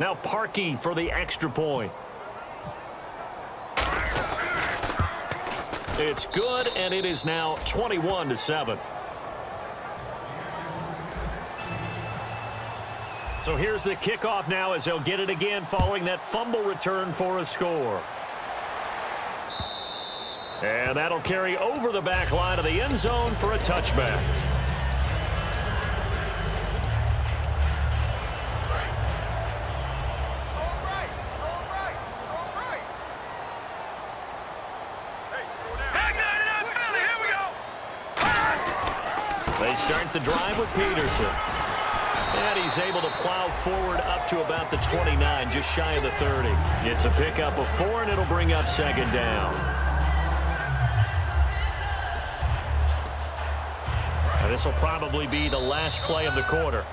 Now Parkey for the extra point. It's good, and it is now 21-7. So here's the kickoff now as they'll get it again following that fumble return for a score. And that'll carry over the back line of the end zone for a touchback. They start the drive with Peterson. And he's able to plow forward up to about the 29, just shy of the 30. It's a pickup of 4, and it'll bring up second down. Now this will probably be the last play of the quarter.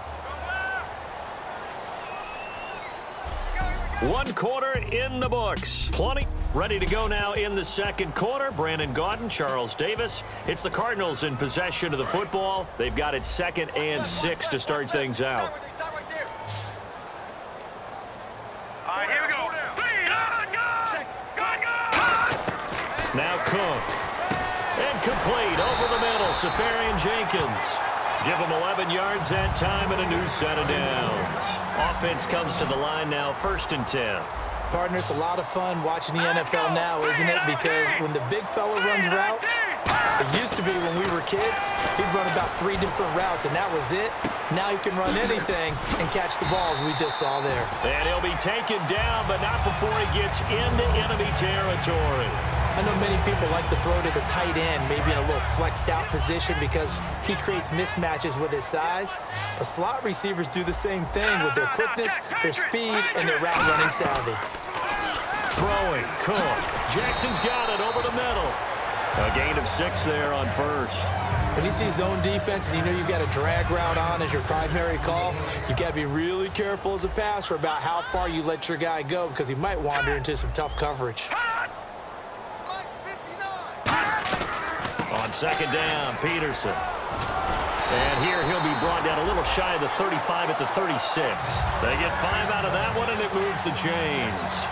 One quarter in the books. Plenty ready to go now in the second quarter. Brandon Gaudin, Charles Davis. It's the Cardinals in possession of the football. They've got it 2nd and 6 to start things out. All right, here we go. Now Cook. And complete over the middle. Safarian Jenkins. Give him 11 yards that time and a new set of downs. Offense comes to the line now, 1st and 10. Partner, it's a lot of fun watching the NFL now, isn't it? Because when the big fella runs routes, it used to be when we were kids, he'd run about 3 different routes, and that was it. Now he can run anything and catch the balls we just saw there. And he'll be taken down, but not before he gets into enemy territory. I know many people like to throw to the tight end, maybe in a little flexed out position because he creates mismatches with his size. But slot receivers do the same thing with their quickness, their speed, and their route running savvy. Throwing, Cook. Jackson's got it over the middle. A gain of 6 there on 1st. When you see zone defense and you know you've got a drag route on as your primary call, you've got to be really careful as a passer about how far you let your guy go because he might wander into some tough coverage. On 2nd down, Peterson. And here he'll be brought down a little shy of the 35 at the 36. They get 5 out of that one, and it moves the chains.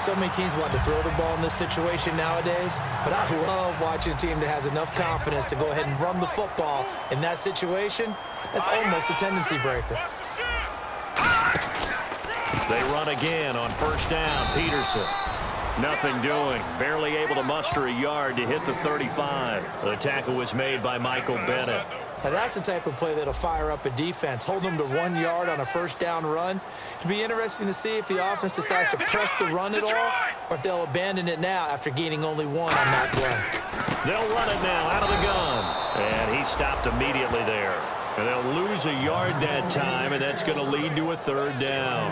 So many teams want to throw the ball in this situation nowadays, but I love watching a team that has enough confidence to go ahead and run the football in that situation. That's almost a tendency breaker. They run again on 1st down, Peterson. Nothing doing. Barely able to muster a yard to hit the 35. The tackle was made by Michael Bennett. Now that's the type of play that'll fire up a defense. Hold them to 1 yard on a 1st down run. It'll be interesting to see if the offense decides to press the run at all or if they'll abandon it now after gaining only 1 on that run. They'll run it now out of the gun. And he stopped immediately there. And they'll lose a yard that time, and that's going to lead to a 3rd down.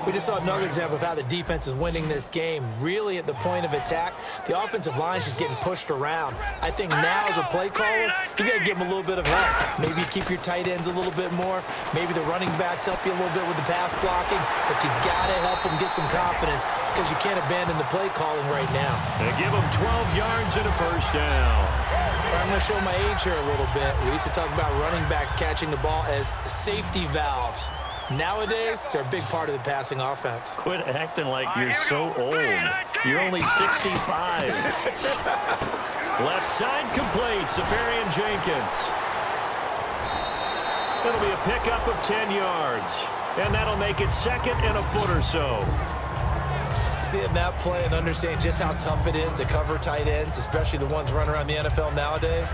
We just saw another example of how the defense is winning this game. Really at the point of attack, the offensive line is just getting pushed around. I think now as a play caller, you got to give them a little bit of help. Maybe keep your tight ends a little bit more. Maybe the running backs help you a little bit with the pass blocking, but you've got to help them get some confidence because you can't abandon the play calling right now. They give them 12 yards and a 1st down. I'm going to show my age here a little bit. We used to talk about running backs catching the ball as safety valves. Nowadays, they're a big part of the passing offense. Quit acting like you're so old. You're only 65. Left side complete. Safarian Jenkins. It'll be a pickup of 10 yards. And that'll make it 2nd and a foot or so. Seeing that play and understanding just how tough it is to cover tight ends, especially the ones running around the NFL nowadays,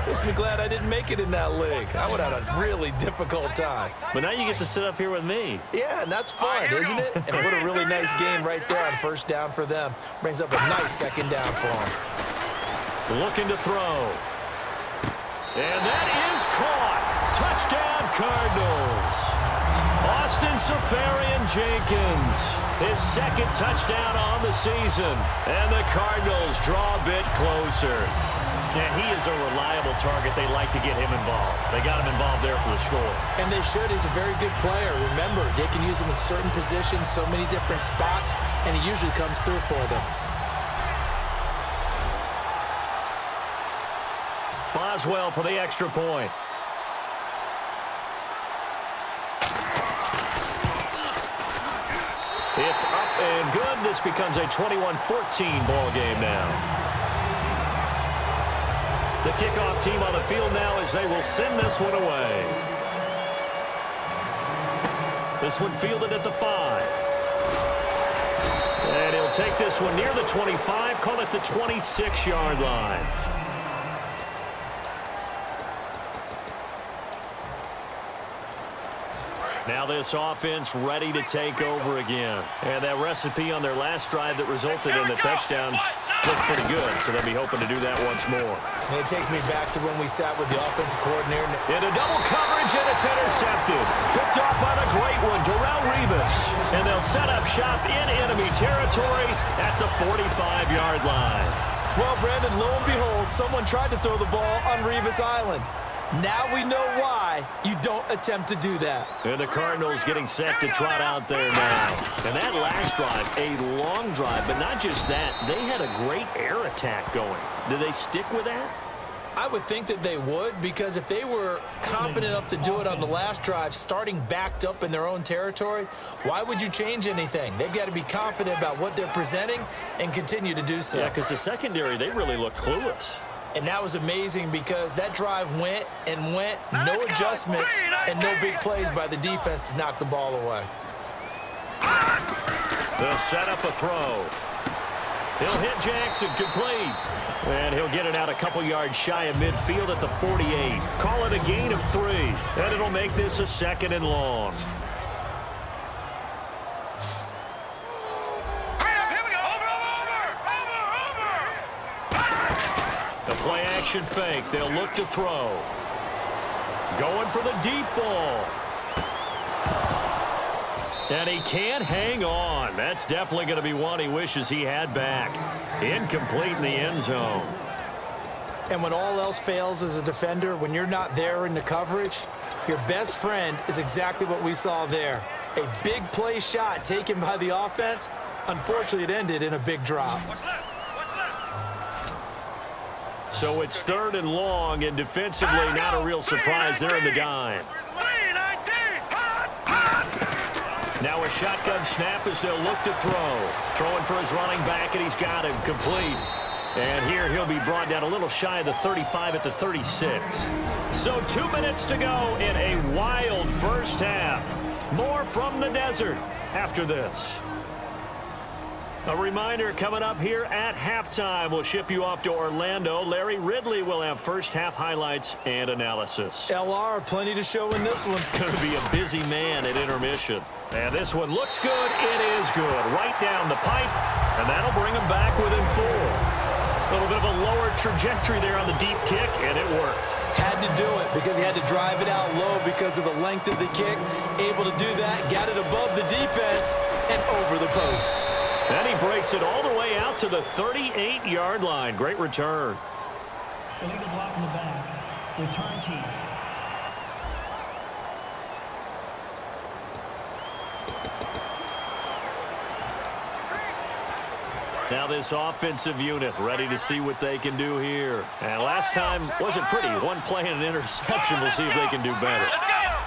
makes me glad I didn't make it in that league. I would have had a really difficult time. But now you get to sit up here with me. Yeah, and that's fun, isn't it? And what a really nice game right there on 1st down for them. Brings up a nice 2nd down for them. Looking to throw. And that is caught. Touchdown, Cardinals. Austin Safarian Jenkins, his 2nd touchdown on the season. And the Cardinals draw a bit closer. And he is a reliable target. They like to get him involved. They got him involved there for the score. And they should. He's a very good player. Remember, they can use him in certain positions, so many different spots, and he usually comes through for them. Boswell for the extra point. It's up and good. This becomes a 21-14 ball game now. The kickoff team on the field now as they will send this one away. This one fielded at the 5. And he'll take this one near the 25, call it the 26-yard line. Now this offense ready to take over again. And that recipe on their last drive that resulted in the touchdown looked pretty good, so they'll be hoping to do that once more. And it takes me back to when we sat with the offensive coordinator. Into double coverage, and it's intercepted. Picked off by the great one, Darrelle Revis. And they'll set up shop in enemy territory at the 45-yard line. Well, Brandon, lo and behold, someone tried to throw the ball on Revis Island. Now we know why you don't attempt to do that. And the Cardinals getting set to trot out there now. And that last drive, a long drive, but not just that. They had a great air attack going. Do they stick with that? I would think that they would, because if they were confident enough to do it on the last drive, starting backed up in their own territory, why would you change anything? They've got to be confident about what they're presenting and continue to do so. Yeah, because the secondary, they really look clueless. And that was amazing because that drive went and went, no adjustments and no big plays by the defense to knock the ball away. They'll set up a throw. He'll hit Jackson, complete. And he'll get it out a couple yards shy of midfield at the 48. Call it a gain of 3. And it'll make this a 2nd and long. The play-action fake. They'll look to throw. Going for the deep ball. And he can't hang on. That's definitely going to be one he wishes he had back. Incomplete in the end zone. And when all else fails as a defender, when you're not there in the coverage, your best friend is exactly what we saw there. A big play shot taken by the offense. Unfortunately, it ended in a big drop. So it's 3rd and long, and defensively not a real surprise there in the dime. Now a shotgun snap as they'll look to throw. Throwing for his running back, and he's got him complete. And here he'll be brought down a little shy of the 35 at the 36. So 2 minutes to go in a wild first half. More from the desert after this. A reminder coming up here at halftime. We'll ship you off to Orlando. Larry Ridley will have first half highlights and analysis. LR, plenty to show in this one. Going to be a busy man at intermission. And this one looks good. It is good. Right down the pipe. And that'll bring him back within 4. A little bit of a lower trajectory there on the deep kick, and it worked. Had to do it because he had to drive it out low because of the length of the kick. Able to do that, got it above the defense and over the post. And he breaks it all the way out to the 38-yard line. Great return. Illegal block in the back. Return team. Now this offensive unit ready to see what they can do here. And last time wasn't pretty. One play and an interception. We'll see if they can do better.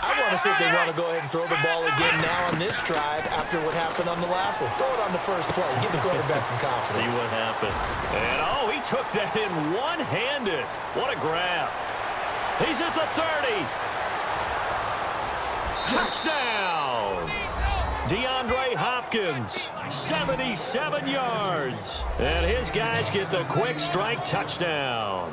I want to see if they want to go ahead and throw the ball again now on this drive after what happened on the last one. Throw it on the first play. Give the quarterback some confidence. See what happens. And, oh, he took that in one-handed. What a grab. He's at the 30. Touchdown. DeAndre Hopkins, 77 yards. And his guys get the quick strike touchdown.